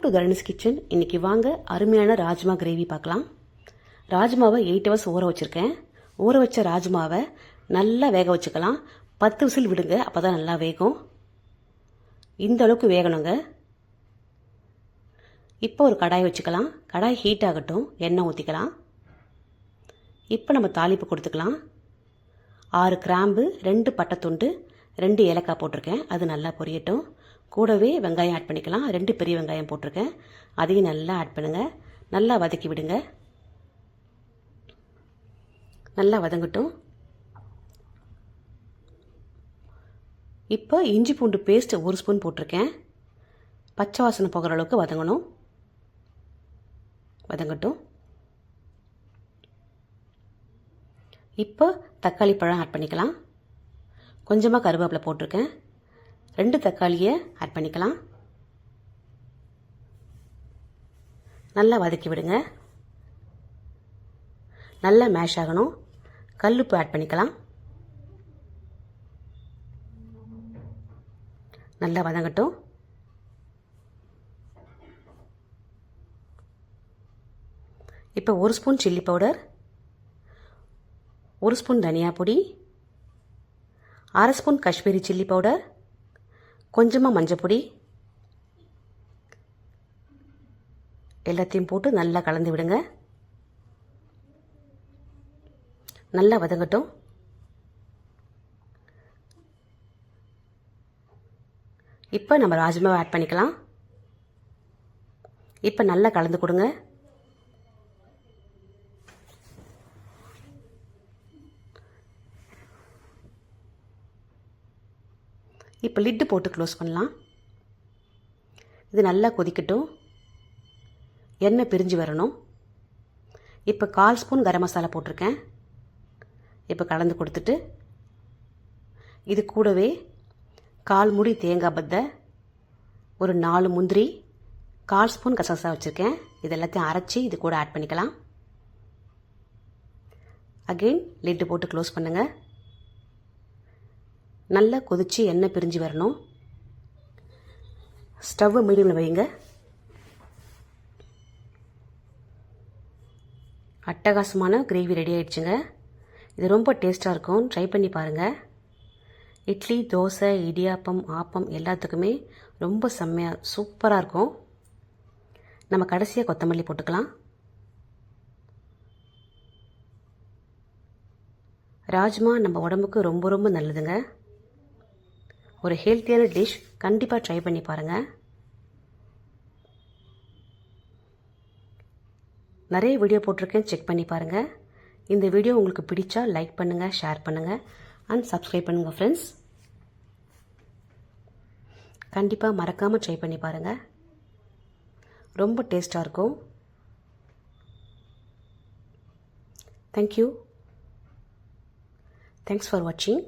To தரணிஸ் kitchen. இன்றைக்கி வாங்க அருமையான ராஜ்மா கிரேவி பார்க்கலாம். ராஜ்மாவை 8 ஹவர்ஸ் ஊற வச்சுருக்கேன். ஊற வச்ச ராஜ்மாவை நல்லா வேக வச்சுக்கலாம். 10 விசில் விடுங்க, அப்போ தான் நல்லா வேகும். இந்த அளவுக்கு வேகணுங்க. இப்போ ஒரு கடாய் வச்சுக்கலாம். கடாய் ஹீட் ஆகட்டும். எண்ணெய் ஊற்றிக்கலாம். இப்போ நம்ம தாளிப்பு கொடுத்துக்கலாம். 6 கிராம்பு, 2 பட்டைத்துண்டு, 2 ஏலக்காய் போட்டிருக்கேன். அது நல்லா பொரியட்டும். கூடவே வெங்காயம் ஆட் பண்ணிக்கலாம். 2 பெரிய வெங்காயம் போட்டிருக்கேன். அதையும் நல்லா ஆட் பண்ணுங்கள். நல்லா வதக்கி விடுங்க. நல்லா வதங்கட்டும். இப்போ இஞ்சி பூண்டு பேஸ்ட் 1 ஸ்பூன் போட்டிருக்கேன். பச்சை வாசனை போகிற அளவுக்கு வதங்கணும். வதங்கட்டும். இப்போ தக்காளி பழம் ஆட் பண்ணிக்கலாம். கொஞ்சமாக கருவேப்பிலை போட்டிருக்கேன். 2 தக்காளியை ஆட் பண்ணிக்கலாம். நல்லா வதக்கி விடுங்க. நல்லா மேஷ் ஆகணும். கல்லுப்பு ஆட் பண்ணிக்கலாம். நல்லா வதங்கட்டும். இப்போ 1 ஸ்பூன் சில்லி பவுடர், 1 ஸ்பூன் தனியா பொடி, 1/2 ஸ்பூன் காஷ்மீரி சில்லி பவுடர், கொஞ்சமாக மஞ்சப்பொடி எல்லாத்தையும் போட்டு நல்லா கலந்து விடுங்க. நல்லா வதங்கட்டும். இப்போ நம்ம ராஜ்மாவை ஆட் பண்ணிக்கலாம். இப்போ நல்லா கலந்து கொடுங்க. இப்போ லிட்டு போட்டு க்ளோஸ் பண்ணலாம். இது நல்லா கொதிக்கட்டும். எண்ணெய் பிரிஞ்சு வரணும். இப்போ 1/4 ஸ்பூன் கரம் மசாலா போட்டிருக்கேன். இப்போ கலந்து கொடுத்துட்டு இது கூடவே 1/4 மூடி தேங்காய் பத்தை, ஒரு 4 முந்திரி, 1/4 ஸ்பூன் கசகசா வச்சுருக்கேன். இது எல்லாத்தையும் அரைச்சி இது கூட ஆட் பண்ணிக்கலாம். அகெயின் லிட்டு போட்டு க்ளோஸ் பண்ணுங்கள். நல்லா கொதித்து எண்ணெய் பிரிஞ்சு வரணும். ஸ்டவ்வை மீடியமில் வைங்க. அட்டகாசமான கிரேவி ரெடி ஆயிடுச்சுங்க. இது ரொம்ப டேஸ்ட்டாக இருக்கும். ட்ரை பண்ணி பாருங்கள். இட்லி, தோசை, இடியாப்பம், ஆப்பம் எல்லாத்துக்குமே ரொம்ப செம்மையாக சூப்பராக இருக்கும். நம்ம கடைசியாக கொத்தமல்லி போட்டுக்கலாம். ராஜ்மா நம்ம உடம்புக்கு ரொம்ப ரொம்ப நல்லதுங்க. ஒரு ஹெல்த்தியான டிஷ். கண்டிப்பாக ட்ரை பண்ணி பாருங்கள். நிறைய வீடியோ போட்டிருக்கேன், செக் பண்ணி பாருங்கள். இந்த வீடியோ உங்களுக்கு பிடிச்சா லைக் பண்ணுங்கள், ஷேர் பண்ணுங்கள் அண்ட் சப்ஸ்கிரைப் பண்ணுங்கள் ஃப்ரெண்ட்ஸ். கண்டிப்பாக மறக்காமல் ட்ரை பண்ணி பாருங்கள். ரொம்ப டேஸ்ட்டாக இருக்கும். தேங்க்யூ. தேங்க்ஸ் ஃபார் வாட்சிங்.